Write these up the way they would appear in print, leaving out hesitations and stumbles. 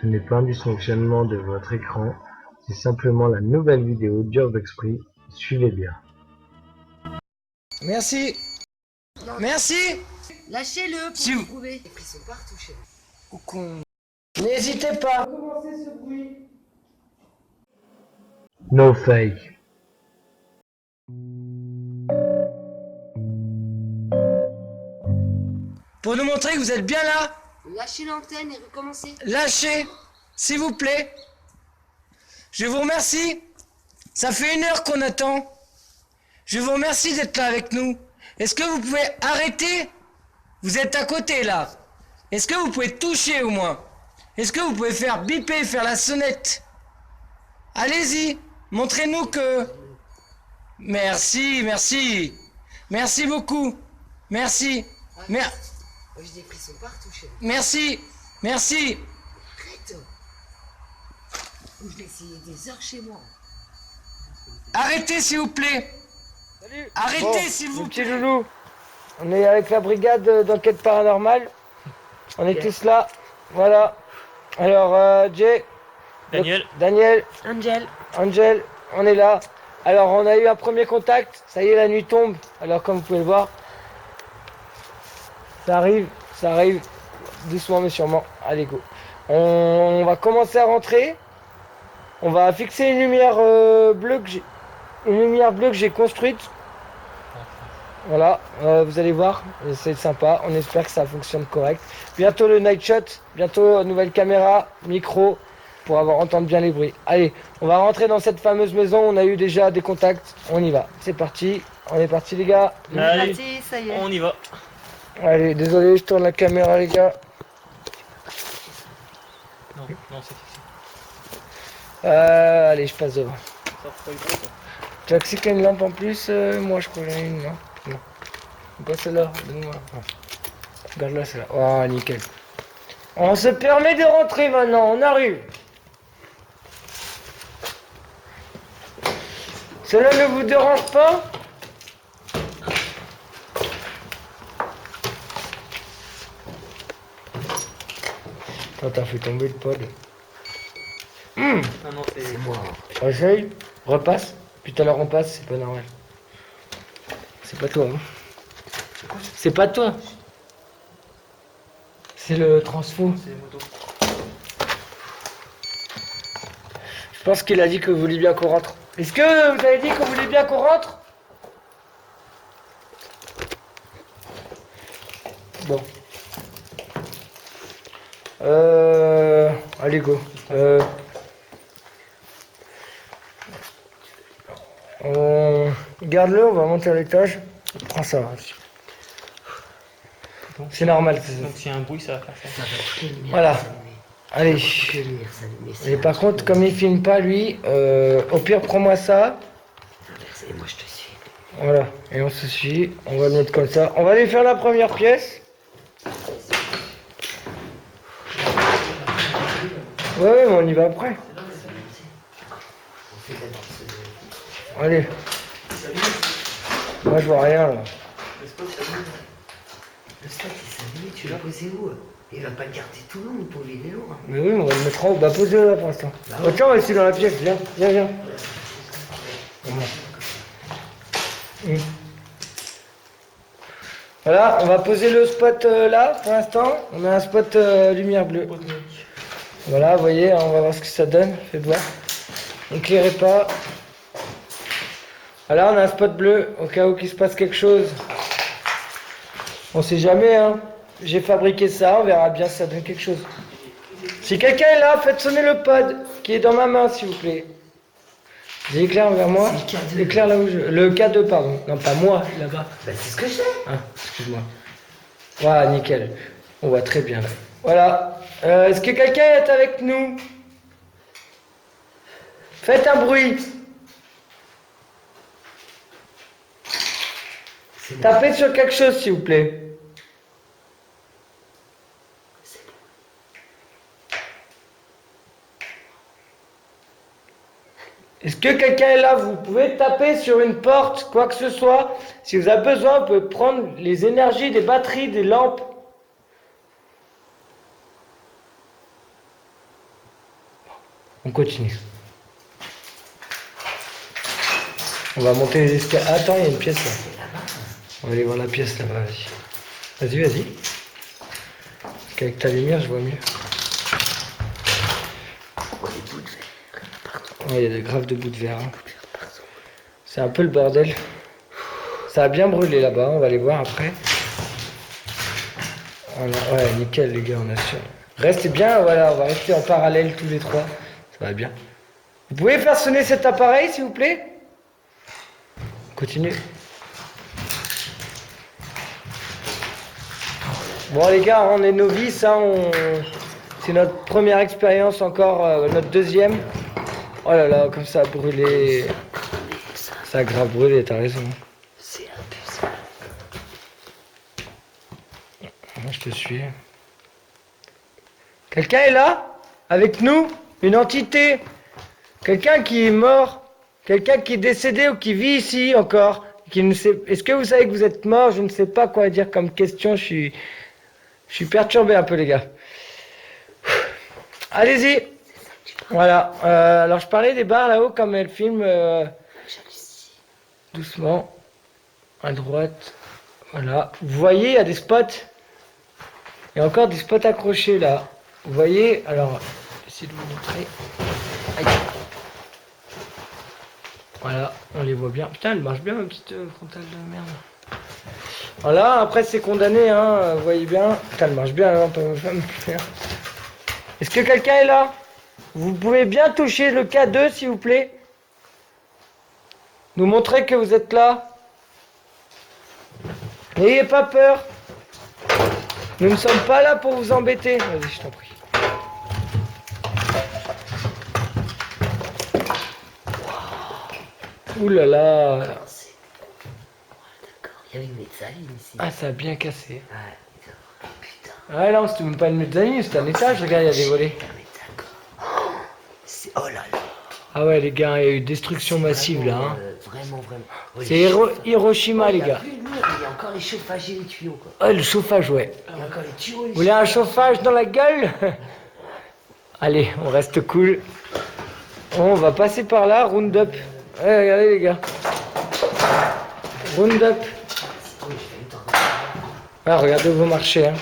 Ce n'est pas un dysfonctionnement de votre écran, c'est simplement la nouvelle vidéo d'Urbexpress. Suivez bien. Merci. Non. Merci. Lâchez-le pour Si vous vous- trouver. Les prix sont partout chez vous. Con. N'hésitez pas. No fake. Pour nous montrer que vous êtes bien là, Lâchez l'antenne et recommencez. lâchez, s'il vous plaît. Je vous remercie. Ça fait 1 heure qu'on attend. Je vous remercie d'être là avec nous. Est-ce que vous pouvez arrêter? Vous êtes à côté là. Est-ce que vous pouvez toucher au moins? Est-ce que vous pouvez faire biper, faire la sonnette? Allez-y, montrez-nous que... Merci, merci. Merci beaucoup. Merci. Les prix sont partout chez vous. Merci. Merci. Arrête. Je l'ai essayé des heures chez moi. Arrêtez s'il vous plaît. Salut. Arrêtez Bon, s'il vous mon petit plaît. loulou, on est avec la brigade d'enquête paranormale. On est tous là. Voilà. Alors, Jay. Daniel. Angel, on est là. Alors, on a eu un premier contact. Ça y est, la nuit tombe. Alors, comme vous pouvez le voir, ça arrive. Doucement mais sûrement. Allez, go. On va commencer à rentrer. On va fixer une lumière bleue que j'ai construite. Voilà, vous allez voir, c'est sympa, on espère que ça fonctionne correct. Bientôt le night shot, bientôt nouvelle caméra, micro, pour entendre bien les bruits. Allez, on va rentrer dans cette fameuse maison, on a eu déjà des contacts, on y va. C'est parti, on est parti les gars. Allez, Ça y est. on y va. Allez, désolé, je tourne la caméra les gars. Non, c'est fixé. Allez, je passe devant. Ça fera pas le bruit, Tu as que c'est une lampe en plus, moi je crois que j'en ai une, non? Non. Pas celle-là, donne-moi. Regarde-la celle-là. Oh, nickel. On se permet de rentrer maintenant, on arrive. Cela ne vous dérange pas? Oh, t'as fait tomber le pod. quoi. Non, c'est moi. Essaye, repasse, puis tout à l'heure on passe, c'est pas normal. C'est pas toi, hein. C'est pas toi. C'est le transfo. C'est les motos. Je pense qu'il a dit que vous vouliez bien qu'on rentre. Est-ce que vous avez dit que vous vouliez bien qu'on rentre? Bon. Allez, go. Garde-le, on va monter à l'étage. Prends ça. C'est normal. Donc s'il y a un bruit, ça va faire ça. Voilà. Allez. Et par contre, comme il filme pas lui, au pire prends-moi ça. Et moi je te suis. Voilà. Et on se suit. On va le mettre comme ça. On va aller faire la première pièce. Ouais, mais on y va après. Allez. Moi je vois rien là. Le spot il s'est allumé, tu l'as posé où? Il va pas le garder tout le long, pour lui il est lourd. Mais oui, on va le mettre en haut. Bah posez-le là pour l'instant. Oh, tiens, on va essayer dans la pièce. Viens, viens. Voilà, on va poser le spot là pour l'instant. On a un spot lumière bleue. Voilà, vous voyez, on va voir ce que ça donne. Faites voir. N'éclairez pas. Voilà, on a un spot bleu au cas où qu'il se passe quelque chose. On sait jamais, hein. J'ai fabriqué ça, on verra bien si ça donne quelque chose. Si quelqu'un est là, faites sonner le pod qui est dans ma main, s'il vous plaît. Vous éclairez vers moi. C'est le K2. Éclaire là où je... Le K2, pardon. Non, pas moi, là-bas. Bah c'est ce que je fais. Ah, excuse-moi. Voilà, nickel. On voit très bien là. Voilà. Est-ce que quelqu'un est avec nous? Faites un bruit. Tapez sur quelque chose, s'il vous plaît. Est-ce que quelqu'un est là? Vous pouvez taper sur une porte, quoi que ce soit. Si vous avez besoin, vous pouvez prendre les énergies des batteries, des lampes. On continue. On va monter les escaliers. Attends, il y a une pièce là. On va aller voir la pièce là-bas, vas-y. Vas-y, vas-y. Parce qu'avec ta lumière, je vois mieux. Ouais, il y a des graves de bouts de verre. Hein. C'est un peu le bordel. Ça a bien brûlé là-bas, on va aller voir après. Voilà, ouais, nickel les gars, on assure. Restez bien, voilà, on va rester en parallèle tous les trois. Ça va bien. Vous pouvez faire sonner cet appareil, s'il vous plaît? Continue. Bon les gars, on est novices, hein, c'est notre première expérience encore, notre deuxième. Oh là là, comme ça a brûlé. Ça a grave brûlé, t'as raison. C'est un peu ça. Moi je te suis. Quelqu'un est là? Avec nous? Une entité? Quelqu'un qui est mort? Quelqu'un qui est décédé ou qui vit ici encore? Qui ne sait... Est-ce que vous savez que vous êtes mort? Je ne sais pas quoi dire comme question, je suis perturbé un peu les gars. Allez-y. Voilà. Alors je parlais des barres là-haut comme elle filme doucement. À droite. Voilà. Vous voyez, il y a des spots. Il y a encore des spots accrochés là. Vous voyez, alors, j'essaie de vous montrer. Aïe. Voilà, on les voit bien. Putain, elle marche bien ma petite frontale de merde. Voilà, après c'est condamné, hein, vous voyez bien. Putain, elle marche bien, hein, on peut me faire. Est-ce que quelqu'un est là? Vous pouvez bien toucher le K2 s'il vous plaît? Nous montrer que vous êtes là. N'ayez pas peur. Nous ne sommes pas là pour vous embêter. Vas-y, je t'en prie. Ouh là là. D'accord, il y avait une mezzanine ici. Ah, ça a bien cassé. Ouais, putain. Ah non, c'était même pas une mezzanine, c'était un étage, regarde, il y a des volets. Ah, mais d'accord. Oh là là. Ah ouais, les gars, il y a eu destruction massive là. Hein. Vraiment. Oh, C'est les Hiroshima, il les y a gars. plus de mur, il y a encore les chauffages et les tuyaux, quoi. Oh, le chauffage, ouais. Il y a encore les tuyaux et les Vous voulez un chauffage dans la gueule? Allez, on reste cool. On va passer par là, round up. Ouais, regardez, les gars. Round up. Ah, regardez où vous marchez. Hein.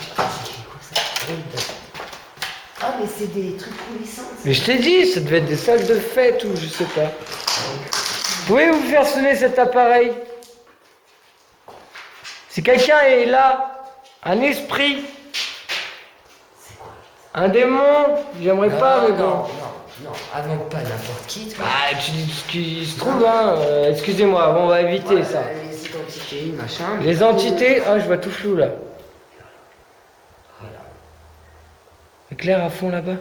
Ah, mais c'est des trucs coulissants. Mais je t'ai dit, ça devait être des salles de fête ou je sais pas. Pouvez-vous faire sonner cet appareil? Si quelqu'un est là, un esprit, un démon, j'aimerais pas, mais bon. Non, avant pas n'importe qui. Toi. Ah, tu dis ce qui se trouve, hein. Excusez-moi, on va éviter ça. Les identités, machin. Les entités, ah, je vois tout flou là. Voilà. Éclair à fond là-bas.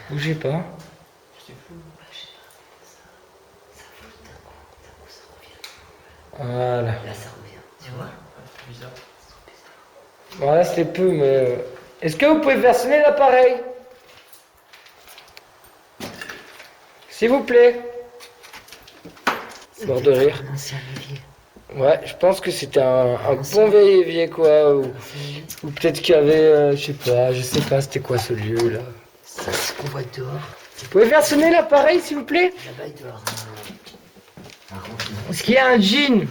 Bougez pas. Voilà. Là, ça revient. Tu vois? C'est bizarre. Voilà, c'était peu, mais... Est-ce que vous pouvez faire sonner l'appareil? S'il vous plaît. Mort de rire. Un ancien évier. Ouais, je pense que c'était un bon vieil évier, quoi. Ou peut-être qu'il y avait, je sais pas, c'était quoi ce lieu, là. Ça, c'est ce qu'on voit dehors. Vous pouvez faire sonner l'appareil, s'il vous plaît? Là-bas, il doit y avoir un rempli. Est-ce qu'il y a un jean?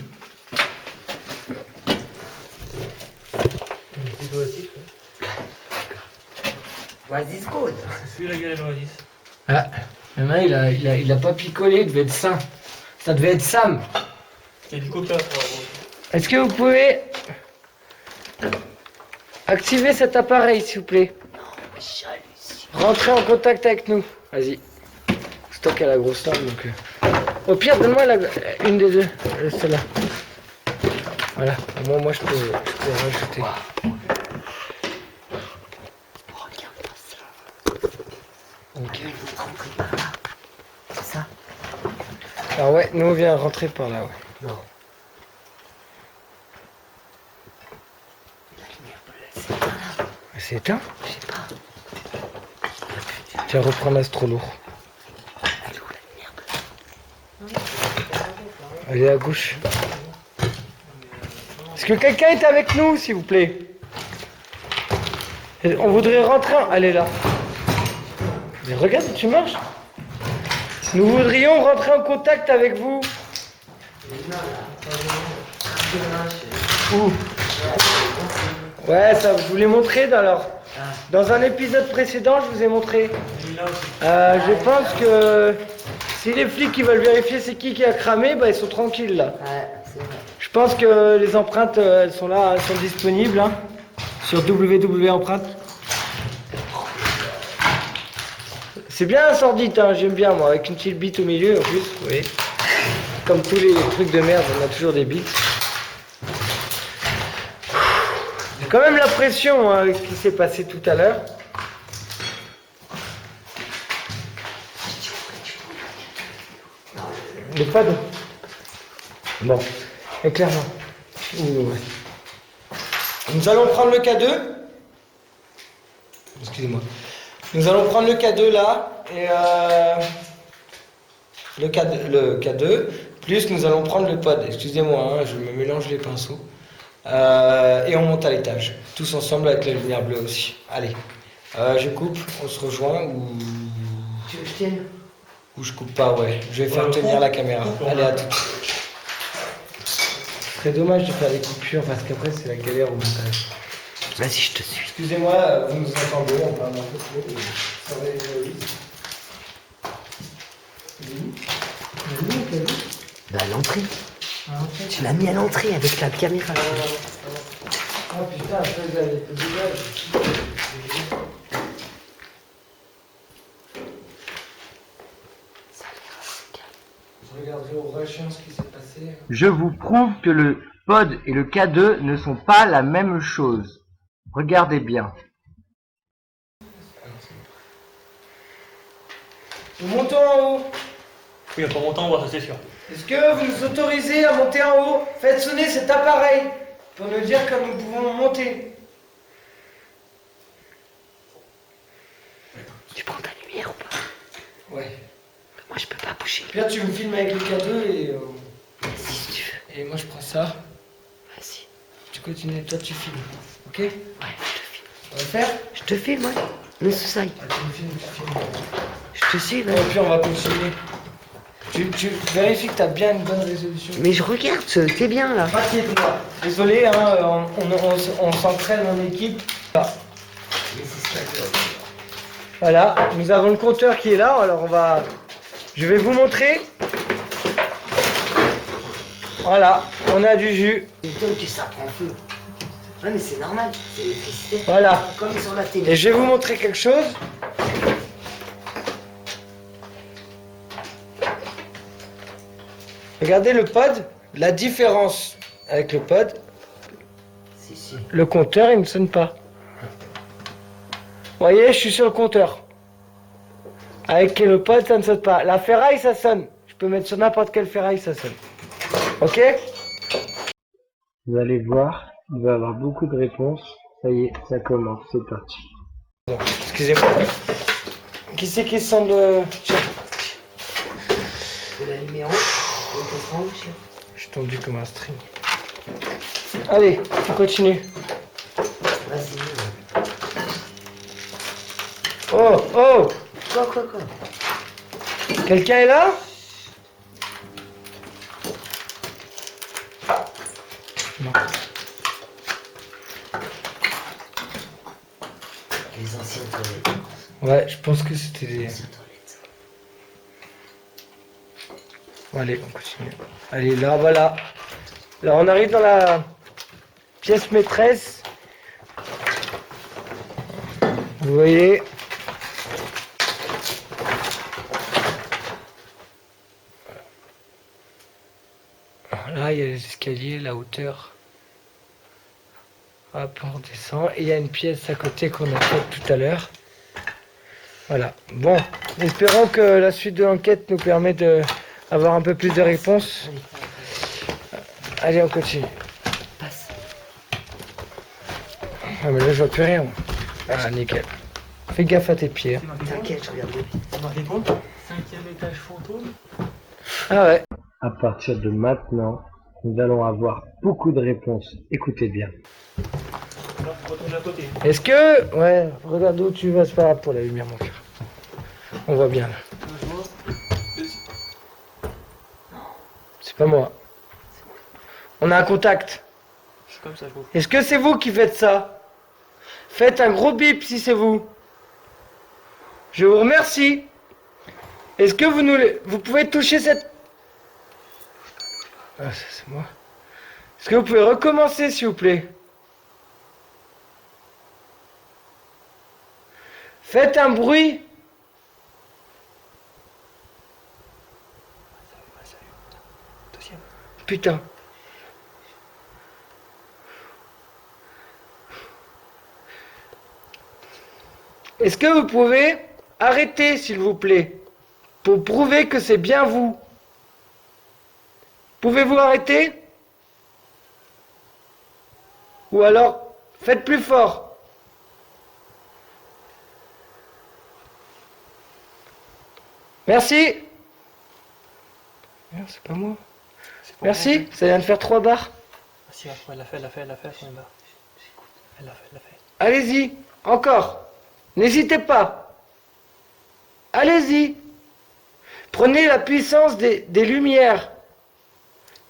Oasis Code. Suis la gueule Oasis. Ah, il y en a, il a pas picolé, il devait être Saint. Ça devait être Sam. Il y a du coca pour Est-ce que vous pouvez activer cet appareil, s'il vous plaît? J'hallucine. Rentrez en contact avec nous. Vas-y. Stock à la grosse lampe, donc... Au pire, donne-moi une des deux. Celle-là. Voilà. Moi, je peux rajouter. Regarde pas ça. Ok. Ils vont rentrer par là. C'est ça? Ah ouais, nous on vient rentrer par là, ouais. Non. La lumière bleue, c'est par là. C'est éteint? Je sais pas. Tiens, reprends là, c'est trop lourd. Elle est où la lumière bleue? Elle est à gauche. Est-ce que quelqu'un est avec nous, s'il vous plaît? On voudrait rentrer. Elle est là. Mais regarde, tu marches. Nous voudrions rentrer en contact avec vous. Où? Ouais, ça, je vous l'ai montré dans un épisode précédent, je vous ai montré. Je pense que si les flics ils veulent vérifier c'est qui a cramé, bah ils sont tranquilles là. Ouais, c'est vrai. Je pense que les empreintes elles sont là, elles sont disponibles hein, sur www.empreintes. C'est bien sordide, hein, j'aime bien moi, avec une petite bite au milieu en plus, oui. Comme tous les trucs de merde, on a toujours des bites. J'ai quand même l'impression hein, avec ce qui s'est passé tout à l'heure. Les pads. Bon, et clairement. Ouais. Nous allons prendre le K2. Excusez-moi. Nous allons prendre le K2 là et le K2 plus nous allons prendre le pod. Excusez-moi, hein, je me mélange les pinceaux. Et on monte à l'étage, tous ensemble avec la lumière bleue aussi. Allez, je coupe, on se rejoint ou. Tu veux que je tienne? Ou je coupe pas, ouais. Je vais faire tenir la caméra. Allez, à tout. Ce serait dommage de faire des coupures parce qu'après c'est la galère au montage. Vas-y, je te suis. Excusez-moi, vous nous entendez, on parle un peu trop. Ça va être joli. Bah, à l'entrée. Tu l'as mis à l'entrée avec la caméra. Oh putain, ça vous avez fait du mal. Je regarderai au rush ce qui s'est passé. Je vous prouve que le pod et le K2 ne sont pas la même chose. Regardez bien. Nous montons en haut. Oui, pas monter en bas, ça c'est sûr. Est-ce que vous nous autorisez à monter en haut? Faites sonner cet appareil pour nous dire que nous pouvons monter. Tu prends ta lumière ou pas? Ouais. Moi, je peux pas bouger. Là, tu me filmes avec le K2 et, Vas-y, si tu veux. et moi je prends ça. Vas-y. Tu continues, toi tu filmes. Ok? Ouais, je te filme. On va le faire? Je te filme, ouais. Mais sous ça. Ah, tu me filmes, tu filmes. Je te suis, Et vas-y. puis on va continuer. Tu vérifies que tu as bien une bonne résolution. Mais je regarde, t'es bien là. Inquiète-moi. Désolé, hein, on s'entraîne en équipe. Ah. Voilà, nous avons le compteur qui est là, alors je vais vous montrer. Voilà, on a du jus. Étonne que ça prend feu. Ouais, mais c'est normal, c'est l'électricité. Voilà. Comme sur la télé. Et je vais vous montrer quelque chose. Regardez le pod, la différence avec le pod, Si. le compteur il ne sonne pas. Vous voyez, je suis sur le compteur. Avec le pod, ça ne sonne pas. La ferraille, ça sonne. Je peux mettre sur n'importe quelle ferraille, ça sonne. Ok? Vous allez voir, il va y avoir beaucoup de réponses. Ça y est, ça commence, c'est parti. Bon, excusez-moi. Qui c'est qui sonne le... Tiens, De la numéro. On comprend, chien. je suis tendu comme un string. Allez, on continue. Vas-y. Oh, oh! Quoi. Quelqu'un est là? Non. Les anciennes toilettes. Ouais, je pense que c'était des... Les anciennes toilettes. Bon, allez, on continue. Allez, là, voilà. Là, on arrive dans la pièce maîtresse. Vous voyez? Là, il y a les escaliers, la hauteur. Hop, on redescend. Et il y a une pièce à côté qu'on a faite tout à l'heure. Voilà. Bon, espérons que la suite de l'enquête nous permet d'avoir un peu plus de réponses. Allez, on continue. Passe. Ah, mais là, je vois plus rien. Moi. Ah, nickel. Fais gaffe à tes pieds. hein. T'inquiète, je regarde. C'est marqué quoi? 5e étage fantôme. Ah ouais. À partir de maintenant, nous allons avoir beaucoup de réponses. Écoutez bien. Là, faut retourner à côté. Est-ce que... Ouais, regarde où tu vas, c'est pas grave pour la lumière, mon cœur. On voit bien, là. Je vois. C'est pas moi. On a un contact. Je suis comme ça, je vois. Est-ce que c'est vous qui faites ça? Faites un gros bip si c'est vous. Je vous remercie. Est-ce que vous pouvez toucher cette... Ah, ça c'est moi. Est-ce que vous pouvez recommencer s'il vous plaît? Faites un bruit. Deuxième. Putain. Est-ce que vous pouvez arrêter, s'il vous plaît, pour prouver que c'est bien vous? Pouvez-vous arrêter? Ou alors, faites plus fort. Merci. Merde, c'est pas moi. C'est pour Merci, moi, ça vient de faire 3 barres. Ah, si, elle l'a fait, elle l'a fait, elle l'a fait, elle l'a fait. Elle l'a fait, elle l'a fait. Allez-y, encore. N'hésitez pas. Allez-y. Prenez la puissance des lumières.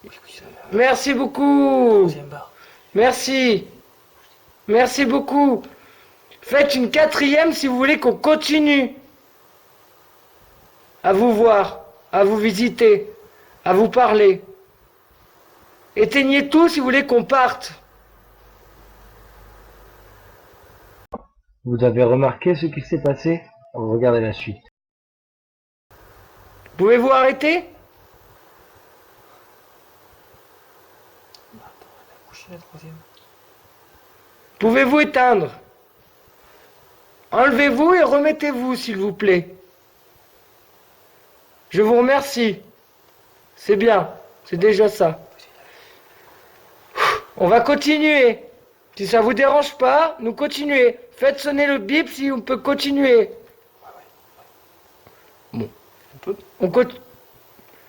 Oui, oui, ça va. Merci beaucoup. Deuxième barre. Merci. Merci beaucoup. Faites une 4e si vous voulez qu'on continue à vous voir, à vous visiter, à vous parler. Éteignez tout si vous voulez qu'on parte. Vous avez remarqué ce qui s'est passé? Regardez la suite. Pouvez-vous arrêter? Bah, attends, elle a couché la troisième. Pouvez-vous éteindre? Enlevez-vous et remettez-vous, s'il vous plaît. Je vous remercie. C'est bien, c'est déjà ça. On va continuer. Si ça vous dérange pas, nous continuez. Faites sonner le bip si on peut continuer. Bon. On peut?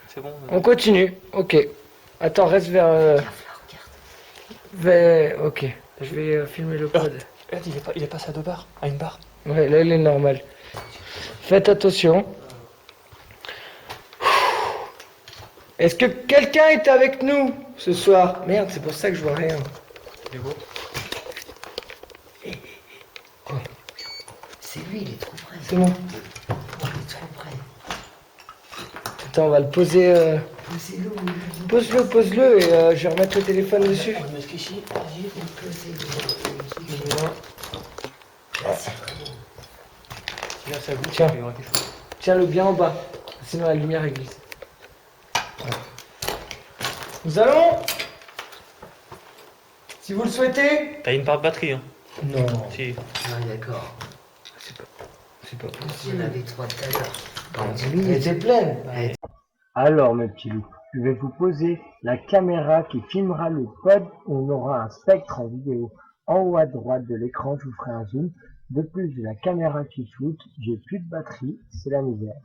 C'est bon. On continue. Ok. Attends, reste vers... Regarde, regarde. Ok. Je vais filmer le pod. Regarde, il est passé à 2 barres, à 1 barre. Ouais, là il est normal. Faites attention. Est-ce que quelqu'un est avec nous ce soir? Merde, c'est pour ça que je vois rien. Il est beau. C'est lui, il est trop près. C'est bon. Il est trop près. Attends, on va le poser. Posez-le. Pose-le et je vais remettre le téléphone dessus. On le met ici, vas-y. Posez-le. Là, ça goûte, Tiens. il y aura quelque chose. Tiens-le bien en bas. Sinon la lumière elle glisse. Nous allons, si vous le souhaitez. T'as une barre de batterie, hein? Non. Si. Ah, d'accord. C'est pas Il y en avait 3 tout à l'heure. Elle était pleine. Alors mes petits loups, je vais vous poser la caméra qui filmera le pod où on aura un spectre en vidéo. En haut à droite de l'écran, je vous ferai un zoom. De plus, j'ai la caméra qui floute, j'ai plus de batterie, c'est la misère.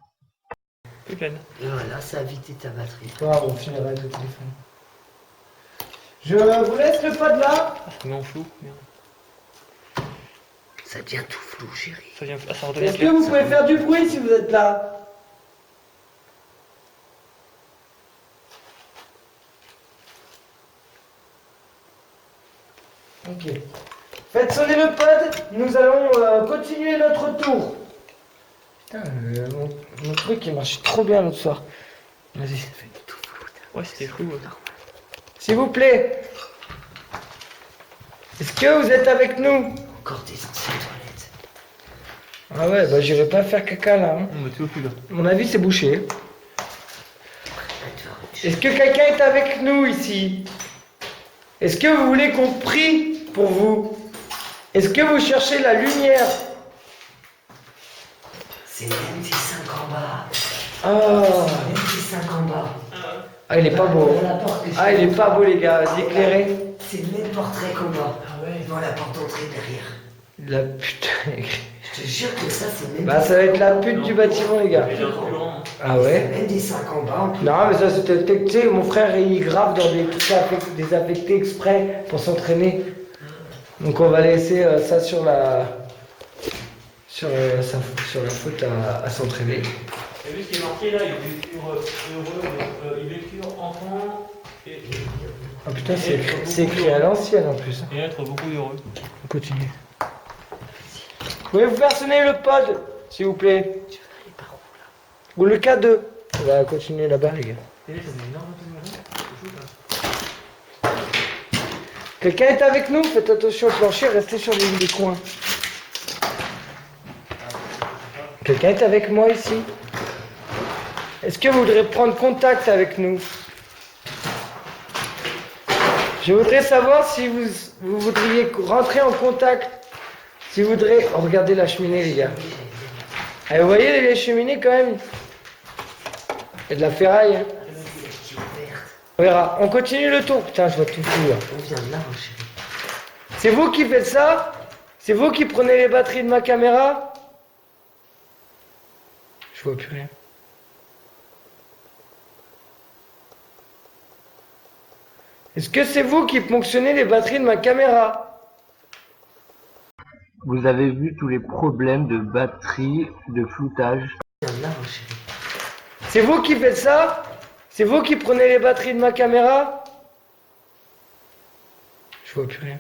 Plus pleine. Et voilà, ça a vidé ta batterie. On filmera le téléphone. Je vous laisse le pod là. Ah, ça met en flou. Merde. Ça devient tout flou, chérie. Ça vient, ça redevient Est-ce que clair. vous pouvez faire du bruit si vous êtes là? Ok. Faites sonner le pod, nous allons continuer notre tour. Putain, mon truc il marchait trop bien l'autre soir. Vas-y. Ouais, c'était flou. Ouais. S'il vous plaît. Est-ce que vous êtes avec nous? Encore des anciennes toilettes. Ah ouais, bah j'irai pas faire caca là. Hein. On me tue plus là. À mon avis c'est bouché. Est-ce que quelqu'un est avec nous ici? Est-ce que vous voulez qu'on prie pour vous? Est-ce que vous cherchez la lumière? C'est l'MT5 en bas. Oh. l'MT5 en bas. Ah il est pas beau. Devant la porte que je- Ah il est pas beau les gars, vas-y éclairez. C'est le même portrait qu'en bas. Ah ouais. Devant la porte d'entrée derrière. La putain. Je te jure que ça, c'est le même Bah ça va être la pute du bâtiment les gars. Il est un peu plus grand. Ah ouais? C'est l'MT5 en bas. En plus. Non mais ça c'était, tu sais, mon frère il grave dans des trucs désaffectés exprès pour s'entraîner. Donc on va laisser ça sur la faute à s'entraîner. T'as vu ce qui est marqué là? Il vécure heureux, il vécure enfant et Ah putain, c'est écrit à l'ancienne en plus. et être beaucoup heureux. On continue. Pouvez-vous faire sonner le pod, s'il vous plaît? Tu veux aller par où là? Ou le K2. On va continuer là-bas, les gars. T'as vu, ça met énorme de maison. C'est chaud ça. Quelqu'un est avec nous? Faites attention au plancher, restez sur les coins. Quelqu'un est avec moi ici? Est-ce que vous voudrez prendre contact avec nous? Je voudrais savoir si vous voudriez rentrer en contact. Si vous voudrez... Oh, regardez la cheminée, les gars. Ah, vous voyez les cheminées quand même? Il y a de la ferraille. Hein. On verra. On continue le tour. Putain, je vois tout fou là. On vient de là, mon chéri. C'est vous qui faites ça? C'est vous qui prenez les batteries de ma caméra? Je vois plus rien. Est-ce que c'est vous qui fonctionnez les batteries de ma caméra? Vous avez vu tous les problèmes de batterie, de floutage. On vient de là, mon chéri. C'est vous qui faites ça? C'est vous qui prenez les batteries de ma caméra? Je vois plus rien.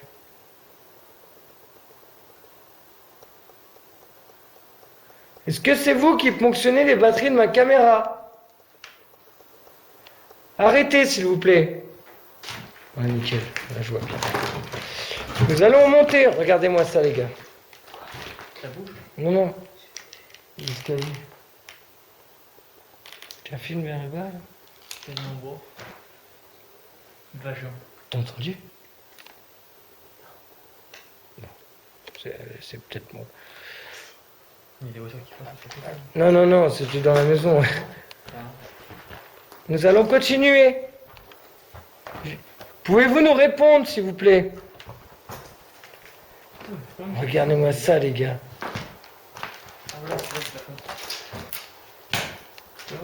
Est-ce que c'est vous qui fonctionnez les batteries de ma caméra? Arrêtez, s'il vous plaît. Ouais, nickel. Là, je vois bien. Nous allons monter. Regardez-moi ça, les gars. Ça bouge? Non, non. L'escalier. Tu as film vers le bas, là? Tellement beau. Vagin. T'as entendu? Non. C'est peut-être moi. Il y a des voitures qui passent à côté. Non, non, non, c'était dans la maison. Nous allons continuer. Pouvez-vous nous répondre, s'il vous plaît? Regardez-moi ça, les gars. Ah voilà, c'est là que ça fait.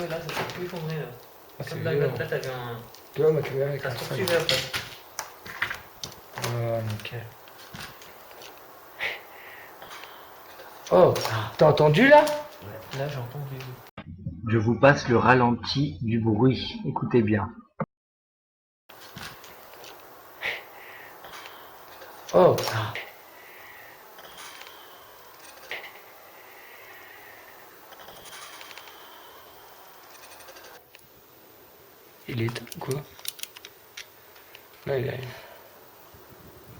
Ouais, là, ça fait tout effondrer là. Ah, c'est Comme là, violent. là, t'avais un. Tu vois, ma caméra est Ça comme se ça. poursuivait après. Oh, nickel. Oh, t'as entendu, là? Là, j'ai entendu. Je vous passe le ralenti du bruit. Écoutez bien. Oh. Il est quoi? Là, il a...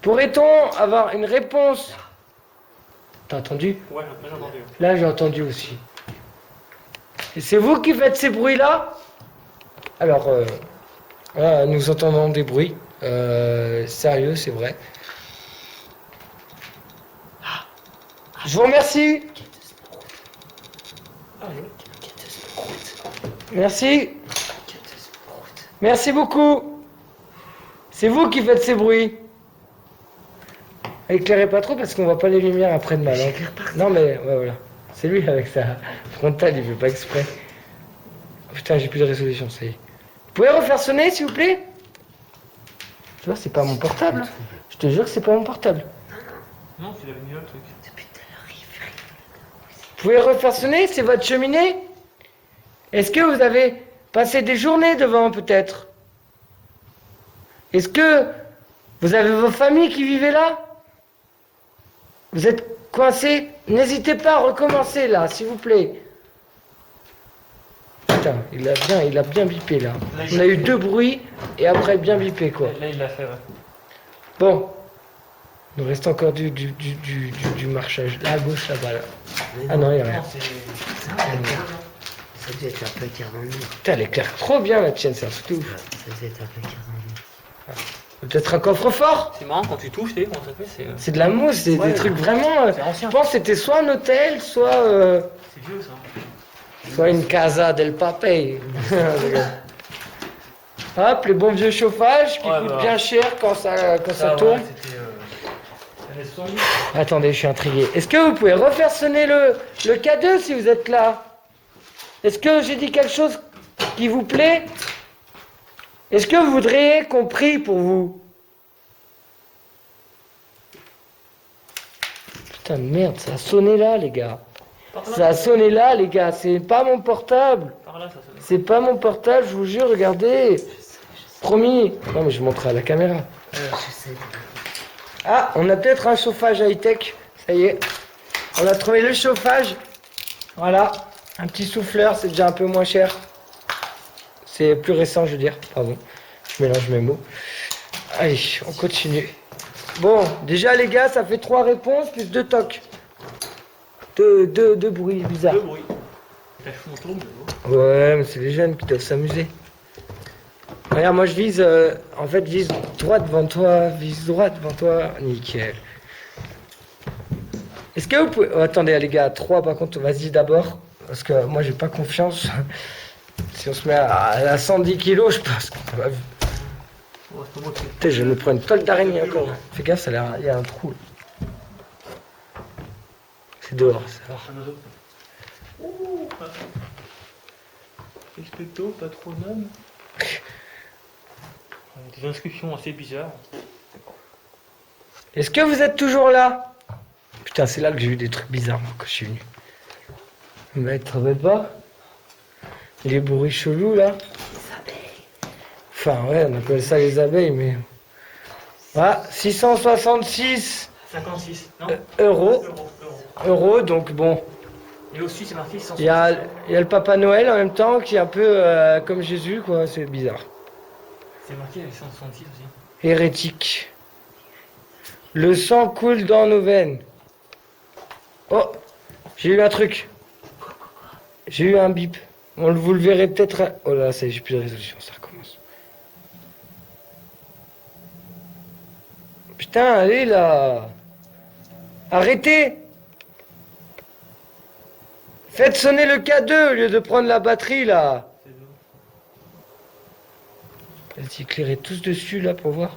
Pourrait-on avoir une réponse? T'as entendu? Ouais, là, j'ai entendu. Là, j'ai entendu aussi. Et c'est vous qui faites ces bruits-là? Alors, là, nous entendons des bruits. Sérieux, c'est vrai. Je vous remercie. Merci. Merci beaucoup. C'est vous qui faites ces bruits. Éclairez pas trop parce qu'on voit pas les lumières après de mal. Hein. Non mais ouais, voilà. C'est lui avec sa frontale, il veut pas exprès. Oh, putain, j'ai plus de résolution, ça y est. Vous pouvez refaire sonner s'il vous plaît? Tu vois, c'est pas mon portable. Je te jure que c'est pas mon portable. Non, tu l'avais mis là le truc. Depuis tout à l'heure, il fait rien. Vous pouvez refaire sonner? C'est votre cheminée? Est-ce que vous avez passé des journées devant peut-être? Est-ce que vous avez vos familles qui vivaient là? Vous êtes coincés? N'hésitez pas à recommencer là, s'il vous plaît. Putain, il a bien bipé là. On a eu deux bruits et après bien bipé quoi. Là, il l'a fait, ouais. Bon, il nous reste encore du marchage. Là à gauche là-bas là. Ah non, il n'y a rien. Non, c'est. Ça devait être un peu clair dans le mur. Putain, elle éclaire trop bien la tienne, c'est un truc de ouf. Ça devait être un peu clair dans le mur. Peut-être un coffre-fort? C'est marrant quand tu touches, tu sais, comment ça fait, c'est. C'est de la mousse, c'est Ouais, des trucs vraiment. c'est ancien. Je pense que c'était soit un hôtel, soit C'est vieux ça. soit une casa del papel. Hop, les bons vieux chauffages qui Ouais, coûtent bah. bien cher quand ça Ça, tourne. ouais, c'était. Ça avait son. Attendez, je suis intrigué. Est-ce que vous pouvez refaire sonner le K2 si vous êtes là? Est-ce que j'ai dit quelque chose qui vous plaît? Est-ce que vous voudriez qu'on prie pour vous? Putain de merde, ça a sonné là, les gars. Par là, Ça a sonné là, les gars. C'est pas mon portable. Par là, ça sonne. C'est pas mon portable, je vous jure, regardez. Promis. Non, mais je montrerai à la caméra. Je sais. Ah, on a peut-être un chauffage high-tech. Ça y est. On a trouvé le chauffage. Voilà. Un petit souffleur, c'est déjà un peu moins cher. C'est plus récent, je veux dire. Pardon. Je mélange mes mots. Allez, on continue. Bon, déjà, les gars, ça fait 3 réponses plus 2 tocs. Deux bruits bizarres. Le bruit. T'as fait mon tour, mais bon. Ouais, mais c'est les jeunes qui doivent s'amuser. Regarde, moi je vise, en fait, vise droit devant toi, vise droit devant toi. Nickel. Est-ce que vous pouvez... Oh, attendez, les gars, 3 par contre, vas-y d'abord. Parce que moi j'ai pas confiance. Si on se met à 110 kilos, je pense que ça va... Oh, c'est pas moi qui- Putain, je vais me prendre une toile d'araignée encore. Fais gaffe, il y a un trou. C'est dehors, c'est dehors. Un oiseau. Ouh, Expecto, patronum. Des inscriptions assez bizarres. Est-ce que vous êtes toujours là? Putain, c'est là que j'ai eu des trucs bizarres moi, quand je suis venu. Mais tu te rappelles pas? Les bruits chelous là. Enfin ouais, on appelle ça les abeilles, mais... Ah, 666 56, non euros. Euros. Donc bon, Et au-dessus, c'est marqué 160. il y a le Papa Noël en même temps qui est un peu comme Jésus, quoi, c'est bizarre. C'est marqué avec 166 aussi. Hérétique. Le sang coule dans nos veines. Oh, j'ai eu un truc. J'ai eu un bip. Vous le verrez peut-être. Oh là, ça y est, j'ai plus de résolution, ça recommence. Putain, allez là. Arrêtez. Faites sonner le K2 au lieu de prendre la batterie là. C'est bon. Vas-y, éclairez tous dessus là pour voir.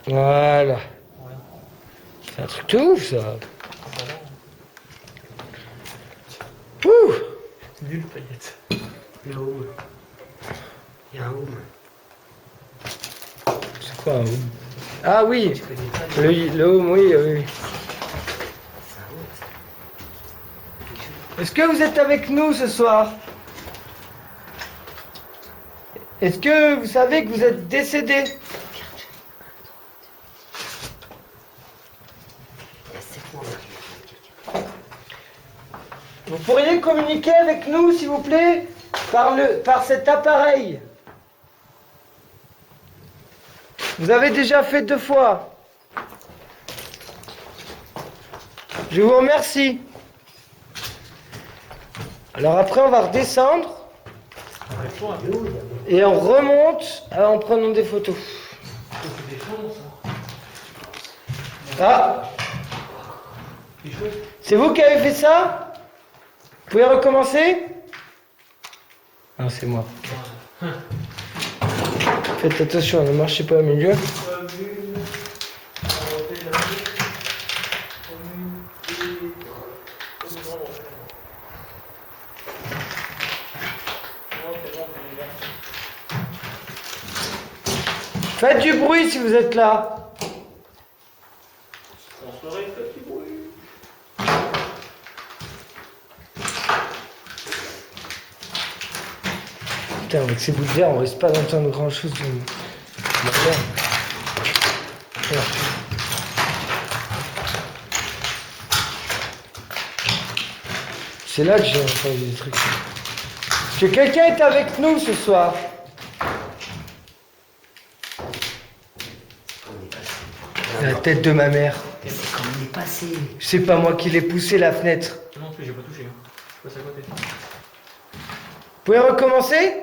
C'est rien. Voilà. Rien. C'est un truc de ouf ça. Voilà. Ouh. Nul paillette. Le home. Il y a un home. C'est quoi un home? Ah oui, Tu connais pas le home, oui, oui. Est-ce que vous êtes avec nous ce soir? Est-ce que vous savez que vous êtes décédé? C'est moi. Vous pourriez communiquer avec nous, s'il vous plaît, par cet appareil. Vous avez déjà fait 2 fois. Je vous remercie. Alors après, on va redescendre Avec toi, hein. et on remonte en prenant des photos. C'est des choses, ça. Ah, Des choses. c'est vous qui avez fait ça? Vous pouvez recommencer? Non, c'est moi. Faites attention, ne marchez pas au milieu. Faites du bruit si vous êtes là. Putain, avec ces bouts de verre, on risque pas d'entendre grand chose de la merde. Voilà. C'est là que j'ai entendu des trucs. Est-ce que quelqu'un est avec nous ce soir? La tête de ma mère. C'est quand on est passé. C'est pas moi qui l'ai poussé la fenêtre. Non plus, j'ai pas touché. Hein. Je passe à côté. Vous pouvez recommencer?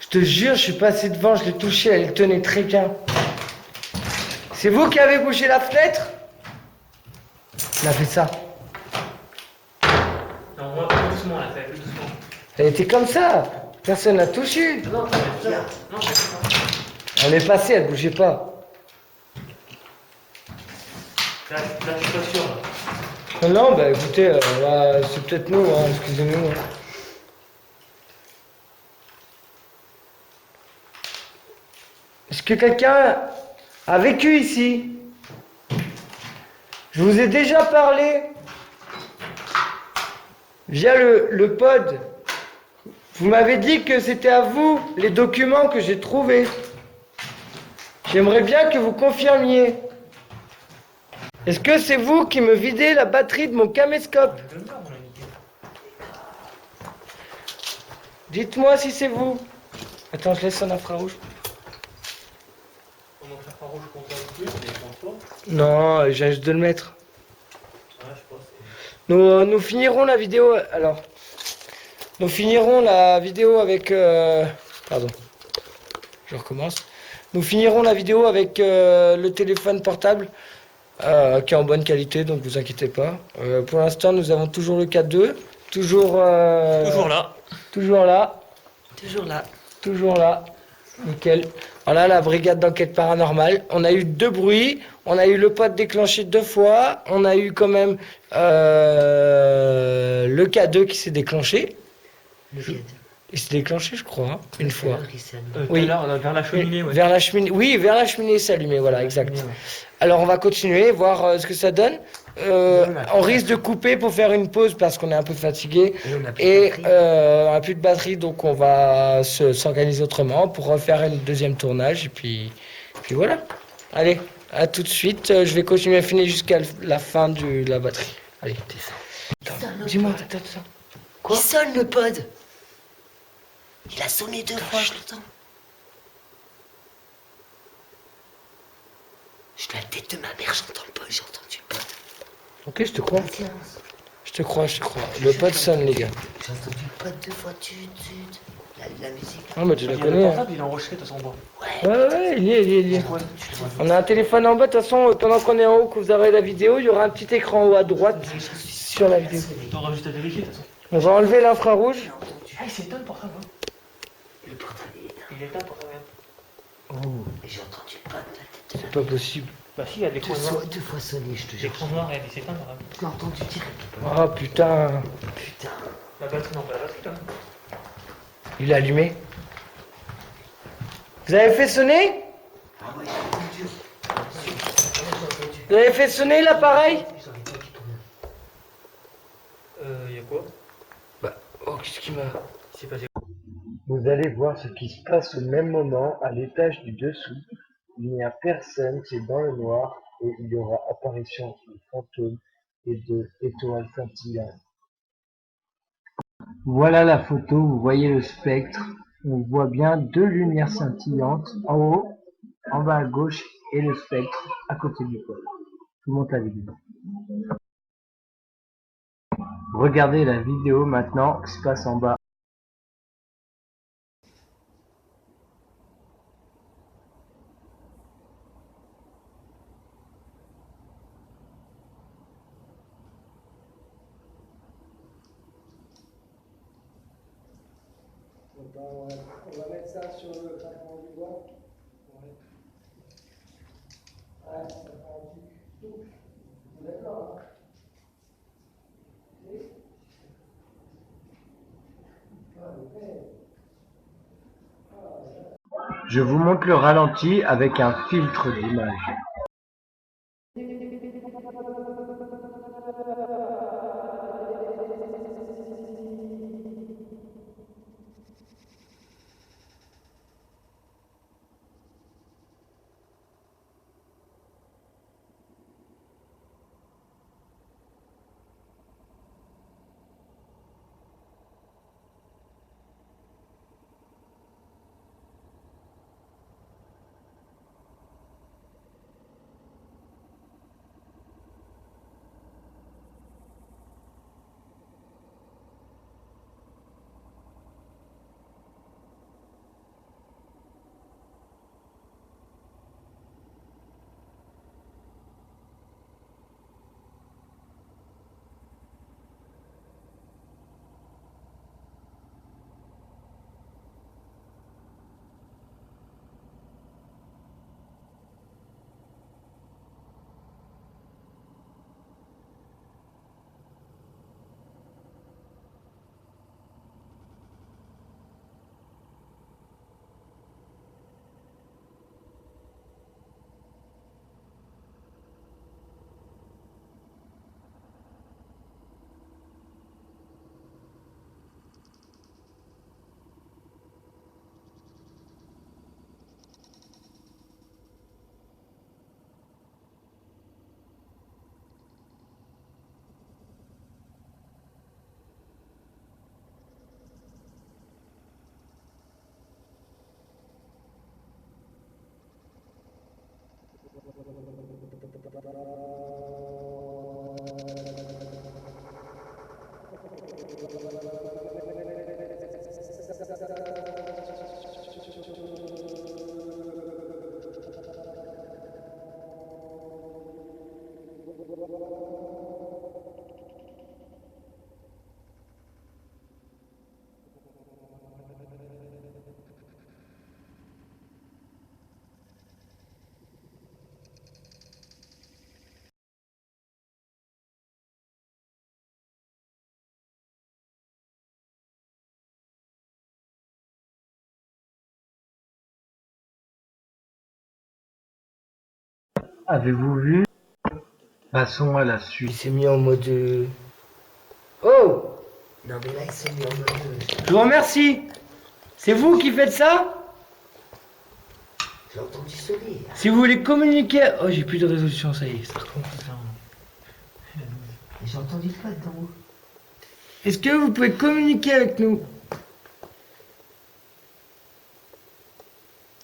Je te jure, je suis passé devant, je l'ai touché, elle tenait très bien. C'est vous qui avez bougé la fenêtre? Elle a fait ça. Non, moi, plus doucement, là, fait plus doucement. Elle était comme ça. Personne l'a touché. Non, c'est ça. Non, c'est ça. On est passé, elle bougeait pas. Là, je suis pas sûr. Là. Non, bah écoutez, là, c'est peut-être nous, hein, excusez-nous. Est-ce que quelqu'un a vécu ici? Je vous ai déjà parlé via le pod. Vous m'avez dit que c'était à vous les documents que j'ai trouvés. J'aimerais bien que vous confirmiez. Est-ce que c'est vous qui me videz la batterie de mon caméscope? Dites-moi si c'est vous. Attends, je laisse en infrarouge. On montre infrarouge qu'on voit plus, mais qu'on voit. Non, je viens juste de le mettre. Ouais, je pense. Nous finirons la vidéo. Alors, nous finirons la vidéo avec. Pardon. Je recommence. Nous finirons la vidéo avec le téléphone portable qui est en bonne qualité, donc vous inquiétez pas. Pour l'instant, nous avons toujours le K2. Toujours là. Toujours là. Toujours là. Toujours là. Nickel. Voilà la brigade d'enquête paranormale. On a eu 2 bruits. On a eu le pod déclenché 2 fois. On a eu quand même le K2 qui s'est déclenché. Il s'est déclenché, je crois, hein, une fois. Oui. Là, vers la cheminée, ouais. Vers la cheminée. Oui, vers la cheminée, c'est allumé. Voilà, exact. Cheminée, ouais. Alors on va continuer, voir ce que ça donne. On risque de couper pour faire une pause parce qu'on est un peu fatigué. Et on n'a plus de batterie, donc on va s'organiser autrement pour refaire une deuxième tournage. Et puis voilà. Allez, à tout de suite. Je vais continuer à finir jusqu'à la fin de la batterie. Allez. Dis-moi, attends. Il sonne le pod. Il a sonné 2 fois, je l'entends. Je dois la tête de ma mère, j'entends le pod, j'ai entendu le pod. Ok, je te crois. Silence. Je te crois. Le pod sonne, les gars. J'ai entendu le pod 2 fois, la musique. Ah, mais tu la Le connais. Hein. portable, il est enregistré de toute façon. Ouais, il y est. On a un téléphone en bas, de toute façon, pendant qu'on est en haut, que vous aurez la vidéo, il y aura un petit écran en haut à droite sur la vidéo. T'auras juste à vérifier de toute façon. On va enlever l'infrarouge. Ah, il s'éteint le portable. Hein. Le portable est éteint. Il est éteint le portable. Oh, Et j'ai entendu le pod, la tête de c'est ma pas possible. Bah si, il y a des mère. l'écran noir. 2 fois sonné, je te jure. L'écran noir, il s'éteint le portable. Je l'ai entendu direct. Oh putain, Putain. La batterie, non, pas la batterie là. il est allumé. Vous avez fait sonner? Ah ouais, j'ai entendu. Vous avez fait sonner l'appareil? J'en ai pas qui tourne. Il y a quoi? Oh, qu'est-ce qui m'a... Il s'est passé. Vous allez voir ce qui se passe au même moment à l'étage du dessous. Il n'y a personne, c'est dans le noir et il y aura apparition de fantômes et de étoiles scintillantes. Voilà la photo, vous voyez le spectre. On voit bien 2 lumières scintillantes en haut, en bas à gauche et le spectre à côté du pôle. Je vous montre la vidéo. Regardez la vidéo maintenant qui se passe en bas. On va mettre ça sur le craquement du bois. Ouais, ça fait un petit souffle. D'accord, hein. Je vous montre le ralenti avec un filtre d'image. Avez-vous vu? Passons à la Il suite. s'est mis en mode... Oh! Non mais là ils sont mis en mode... Je vous remercie. C'est vous qui faites ça? J'ai entendu sonner. Si vous voulez communiquer... Oh, j'ai plus de résolution, ça y est, ça recommence. J'ai entendu quoi d'en haut? Est-ce que vous pouvez communiquer avec nous?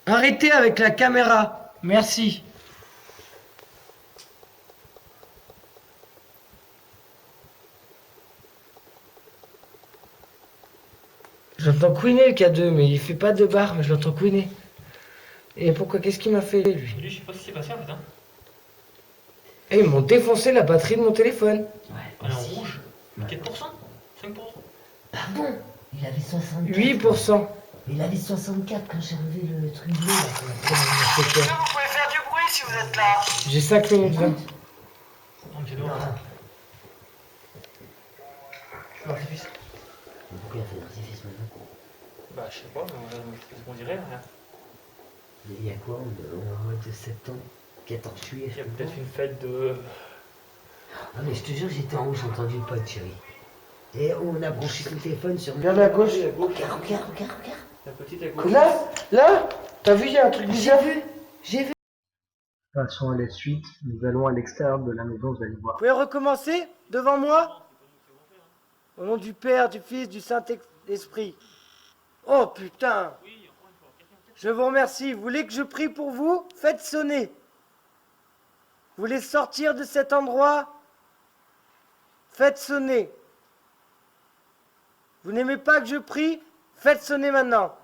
Arrêtez avec la caméra. Merci. J'entends couiner le K2, mais il fait pas de barre, mais je l'entends couiner. Et pourquoi? Qu'est-ce qu'il m'a fait, lui? Lui, je sais pas ce qui s'est passé en fait. Hein. Eh, ils m'ont défoncé la batterie de mon téléphone. Ouais, Elle est en aussi. rouge. Ouais. 4%? 5%? Pardon. Il avait 64. 8%. Il avait 64 quand j'ai enlevé le truc bleu là. Vous pouvez faire du bruit si vous êtes là. J'ai 5 minutes 20. Non, mais c'est dehors. L'artifice. Pourquoi il a fait l'artifice maintenant? Bah, je sais pas, mais c'est ce qu'on dirait. Là. Mais il y a quoi en mois de septembre? 14 juillet. Il y a peut-être une fête de. Ah mais je te jure j'étais en haut, j'ai entendu le pote chérie. Et on a branché le téléphone sur... Regarde à gauche. Regarde, regarde, regarde, regarde. La petite à gauche. Là, t'as vu, il y a un truc bizarre. J'ai vu. Passons à la suite. Nous allons à l'extérieur de la maison, vous allez voir. Vous pouvez recommencer devant moi? Au nom du Père, du Fils, du Saint-Esprit. Oh putain! Je vous remercie. Vous voulez que je prie pour vous? Faites sonner. Vous voulez sortir de cet endroit? Faites sonner. Vous n'aimez pas que je prie? Faites sonner maintenant.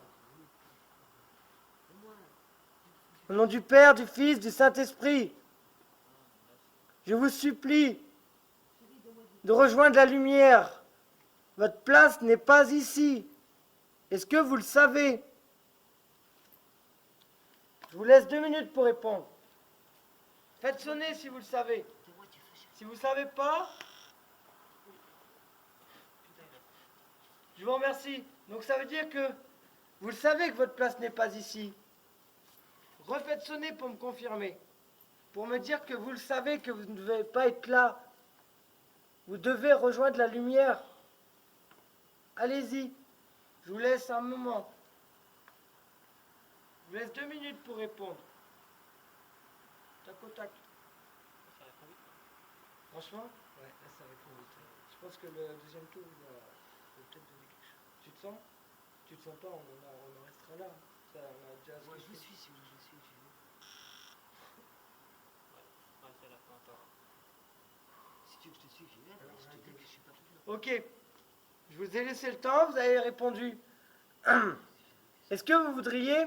Au nom du Père, du Fils, du Saint-Esprit, je vous supplie de rejoindre la lumière. Votre place n'est pas ici. Est-ce que vous le savez? Je vous laisse 2 minutes pour répondre. Faites sonner si vous le savez. Si vous ne savez pas, je vous remercie. Donc ça veut dire que vous le savez que votre place n'est pas ici. Refaites sonner pour me confirmer. Pour me dire que vous le savez, que vous ne devez pas être là. Vous devez rejoindre la lumière. Allez-y. Je vous laisse un moment. Je vous laisse 2 minutes pour répondre. Tac au tac. Franchement, ouais, là ça répond vite. Je pense que le deuxième tour, il va peut-être donner quelque chose. Tu te sens? Tu te sens pas? On en restera là. Ça, on a déjà Moi je vous suis, si vous je suis, j'ai vu. Ouais, c'est la fin encore. Si tu veux que je te suis, j'y vais. Mais je te dis que je suis pas toujours. Ok. Je vous ai laissé le temps, vous avez répondu. Est-ce que vous voudriez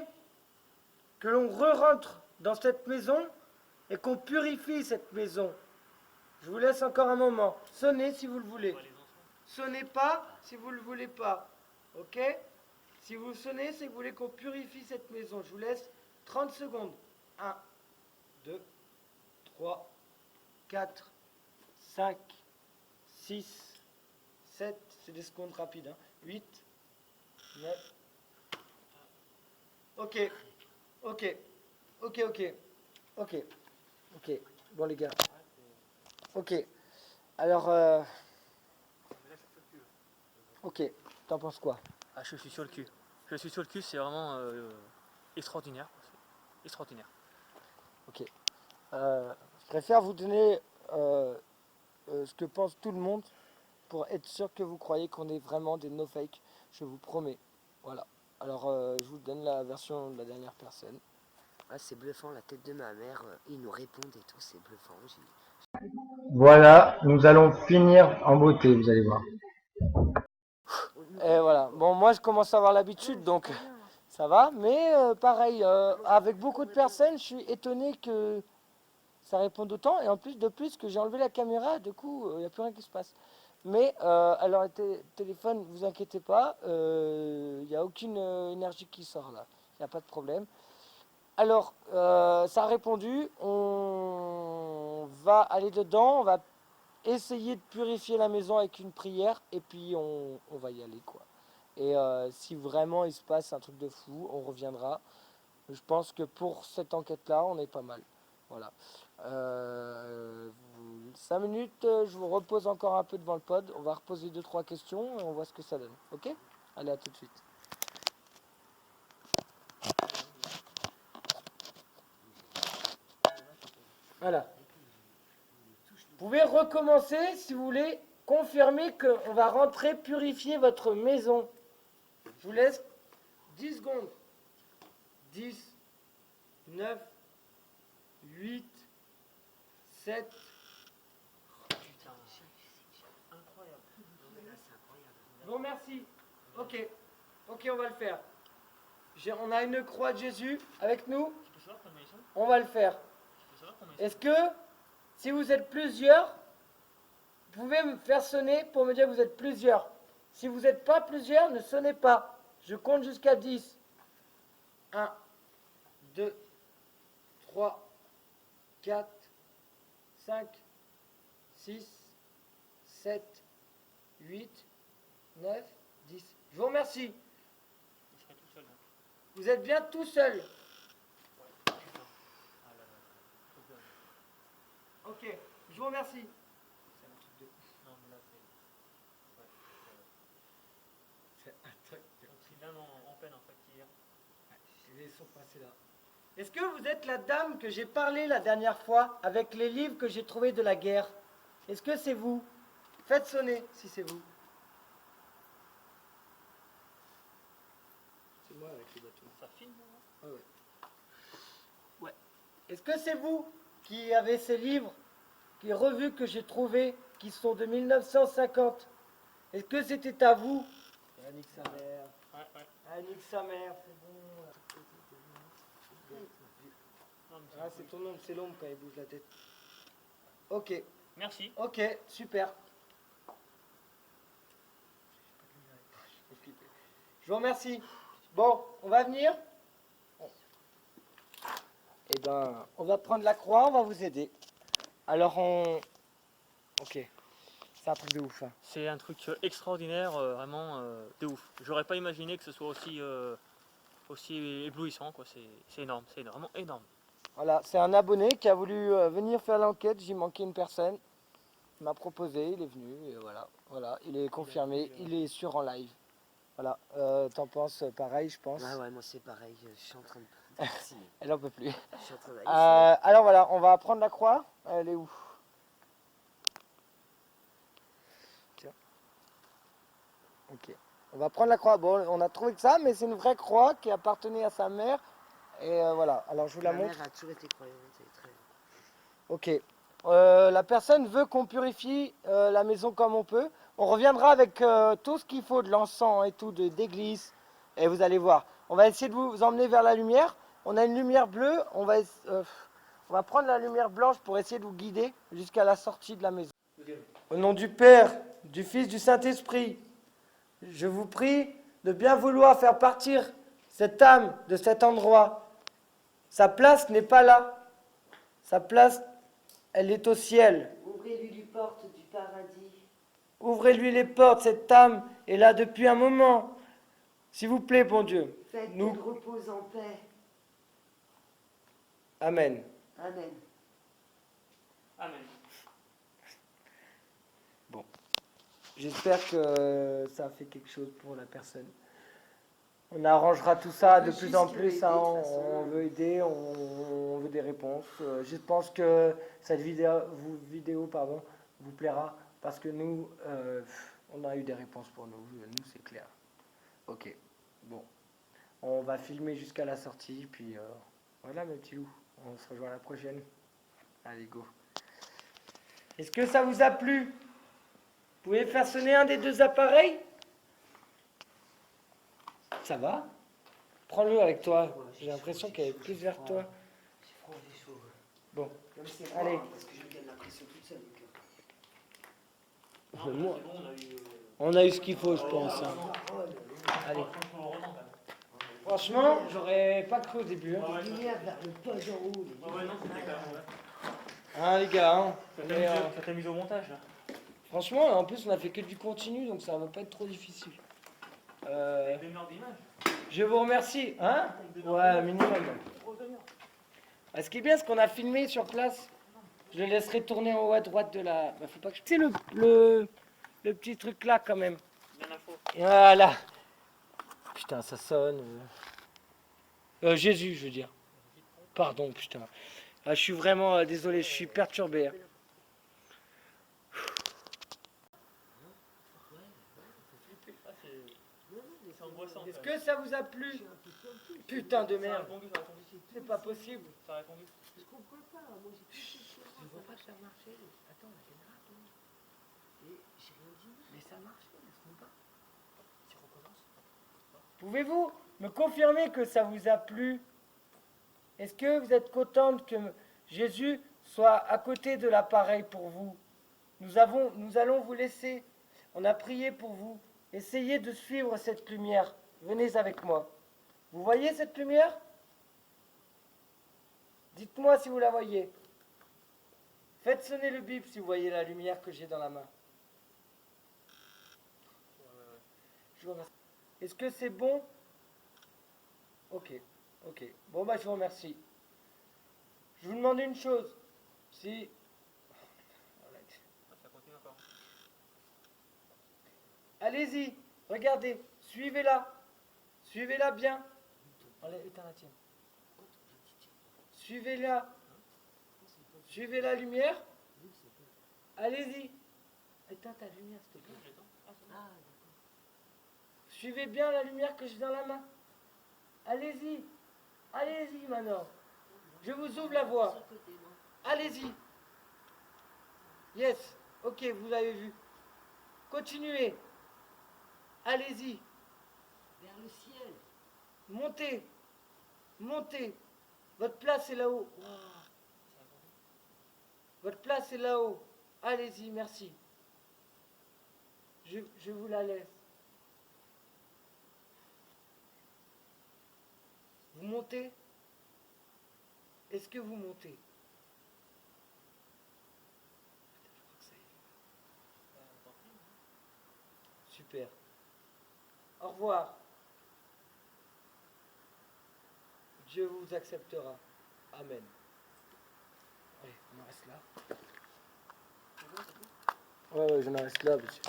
que l'on re-rentre dans cette maison et qu'on purifie cette maison? Je vous laisse encore un moment. Sonnez si vous le voulez. Sonnez pas si vous ne le voulez pas. Ok? Si vous sonnez, c'est que vous voulez qu'on purifie cette maison. Je vous laisse 30 secondes. 1, 2, 3, 4, 5, 6, 7, c'est des secondes rapides. 8, 9. Ok. Ok. Ok, ok. Ok. Ok. Bon les gars. Ok. Alors, ok. T'en penses quoi? Ah, je suis sur le cul. Je suis sur le cul, c'est vraiment extraordinaire. Extraordinaire. Ok. Je préfère vous donner ce que pense tout le monde pour être sûr que vous croyez qu'on est vraiment des no-fake. Je vous promets. Voilà. Alors, je vous donne la version de la dernière personne. Ah, c'est bluffant, la tête de ma mère, ils nous répondent et tout, c'est bluffant. Voilà, nous allons finir en beauté, vous allez voir. Et voilà. Bon, moi, je commence à avoir l'habitude, donc ça va. Mais pareil, avec beaucoup de personnes, je suis étonné que ça réponde autant. Et en plus, de plus, que j'ai enlevé la caméra, du coup, il n'y a plus rien qui se passe. Mais alors, téléphone, vous inquiétez pas, il n'y a aucune énergie qui sort là. Il n'y a pas de problème. Alors, ça a répondu. On va aller dedans, on va essayer de purifier la maison avec une prière et puis on va y aller quoi. Et si vraiment il se passe un truc de fou, on reviendra. Je pense que pour cette enquête-là, on est pas mal. Voilà. 5 minutes, je vous repose encore un peu devant le pod. On va reposer 2-3 questions et on voit ce que ça donne. Ok? Allez, à tout de suite. Voilà. Vous pouvez recommencer si vous voulez confirmer qu'on va rentrer purifier votre maison. Je vous laisse 10 secondes. 10, 9, 8, 7. Putain, incroyable. Non, mais là, c'est incroyable. Je vous remercie. Ok, on va le faire. On a une croix de Jésus avec nous. Tu peux savoir combien ils sont? On va le faire. Tu peux savoir combien ils sont? Est-ce que, si vous êtes plusieurs, vous pouvez me faire sonner pour me dire que vous êtes plusieurs? Si vous n'êtes pas plusieurs, ne sonnez pas. Je compte jusqu'à 10. 1, 2, 3, 4, 5, 6, 7, 8, 9, 10. Je vous remercie. Je serai tout seul. Hein. Vous êtes bien tout seul. Ouais. Putain. Ah là là. Trop bien. Ok, je vous remercie. C'est un truc de ouf. Non, mais là, c'est. Ouais. C'est un truc de Donc, c'est bien en peine, en fait, hier. Les sont passés là. Est-ce que vous êtes la dame que j'ai parlé la dernière fois avec les livres que j'ai trouvés de la guerre? Est-ce que c'est vous? Faites sonner si c'est vous. C'est moi avec les bâtons. Ça filme, là? Ah ouais. Ouais. Est-ce que c'est vous qui avez ces livres, les revues que j'ai trouvées, qui sont de 1950? Est-ce que c'était à vous? Annick sa mère. Ouais. Annick sa mère, c'est bon. Non, mais Ah, c'est ton ombre, c'est l'ombre quand il bouge la tête. Ok, Merci. ok, super. Je vous remercie. Bon, on va venir. Eh ben, on va prendre la croix, on va vous aider. Alors Ok, c'est un truc de ouf. Hein. C'est un truc extraordinaire, vraiment de ouf. J'aurais pas imaginé que ce soit aussi éblouissant, quoi. C'est énorme, c'est vraiment énorme. Voilà, c'est un abonné qui a voulu venir faire l'enquête. J'y manquait une personne. Il m'a proposé, il est venu. Et voilà, il est confirmé, il est sûr en live. Voilà, t'en penses pareil, je pense. Ouais, moi c'est pareil, je suis en train de. Merci. Elle en peut plus. Je suis en train de. Alors voilà, on va prendre la croix. Elle est où? Tiens. Ok. On va prendre la croix. Bon, on a trouvé que ça, mais c'est une vraie croix qui appartenait à sa mère. Et voilà, alors je vous la Ma montre. mère a toujours été croyante, c'est très. Ok. La personne veut qu'on purifie la maison comme on peut. On reviendra avec tout ce qu'il faut de l'encens et tout, d'église. Et vous allez voir. On va essayer de vous emmener vers la lumière. On a une lumière bleue. On va prendre la lumière blanche pour essayer de vous guider jusqu'à la sortie de la maison. Au nom du Père, du Fils, du Saint-Esprit, je vous prie de bien vouloir faire partir cette âme de cet endroit. Sa place n'est pas là. Sa place, elle est au ciel. Ouvrez-lui les portes du paradis. Ouvrez-lui les portes, cette âme est là depuis un moment. S'il vous plaît, bon Dieu. Faites Nous- qu'elle repose en paix. Amen. Amen. Amen. J'espère que ça a fait quelque chose pour la personne. On arrangera tout ça de veut plus juste en aider, plus. de Hein, toute façon. on veut aider, on veut des réponses. Je pense que cette vidéo vous plaira parce que nous, on a eu des réponses pour nous. Nous, c'est clair. Ok. Bon. On va filmer jusqu'à la sortie. Puis voilà, mes petits loups. On se rejoint à la prochaine. Allez, go. Est-ce que ça vous a plu? Vous pouvez faire sonner un des deux appareils? Ça va? Prends-le avec toi. J'ai l'impression qu'elle est plus vers toi. J'ai froid, j'ai chaud. Bon. Non, mais c'est moi, Allez. hein, parce que je me donne la pression toute seule. Donc, Non, mais moi- c'est bon, on a eu. On a eu ce qu'il faut, je pense. hein. oh là là. Allez. Heureusement, quand même. Franchement, j'aurais pas cru au début. Hein, Ouais, Lumière vers le poste en haut. ouais, non, c'était quand même. Ouais. Hein, les gars. Hein. Ça t'a mis au montage, là. Franchement, en plus, on a fait que du continu, donc ça va pas être trop difficile. Avec des murs d'image. Je vous remercie. Hein? Ouais, minimum. Ah, ce qui est bien, c'est qu'on a filmé sur place. Je le laisserai tourner en haut à droite de la... Bah, faut pas que je... C'est le petit truc là quand même. Bien info. Voilà. Putain, ça sonne. Jésus, je veux dire. Pardon, putain. Ah, je suis vraiment désolé, je suis perturbé. Hein. Ah, c'est angoissant. Est-ce que ça vous a plu? Putain de Ça a merde. répondu, ça a répondu. C'est pas possible. Ça a répondu. Je comprends pas, moi j'ai touché sur moi, je vois pas que ça marchait. Attends, la caméra tourne. Et j'ai rien dit, mais ça marchait, laisse-moi pas. Tu recommences. Pouvez-vous me confirmer que ça vous a plu? Est-ce que vous êtes contente que Jésus soit à côté de l'appareil pour vous? Nous allons vous laisser. On a prié pour vous. Essayez de suivre cette lumière. Venez avec moi. Vous voyez cette lumière? Dites-moi si vous la voyez. Faites sonner le bip si vous voyez la lumière que j'ai dans la main. Je vous remercie. Est-ce que c'est bon? Ok, ok. Bon, bah, je vous remercie. Je vous demande une chose. Si... Ça continue encore. Allez-y, regardez, suivez-la. Suivez-la bien. Allez, éteins la tienne. Suivez-la. Suivez la lumière. Allez-y. Éteins ta lumière, s'il te plaît. Suivez bien la lumière que j'ai dans la main. Allez-y. Allez-y maintenant. Je vous ouvre la voie. Allez-y. Yes. Ok, vous l'avez vu. Continuez. Allez-y. Vers le ciel. Montez. Montez. Votre place est là-haut. Wow. Votre place est là-haut. Allez-y, merci. Je vous la laisse. Vous montez? Est-ce que vous montez? Super. Au revoir. Dieu vous acceptera. Amen. Allez, on en reste là. Ouais, j'en reste là, monsieur.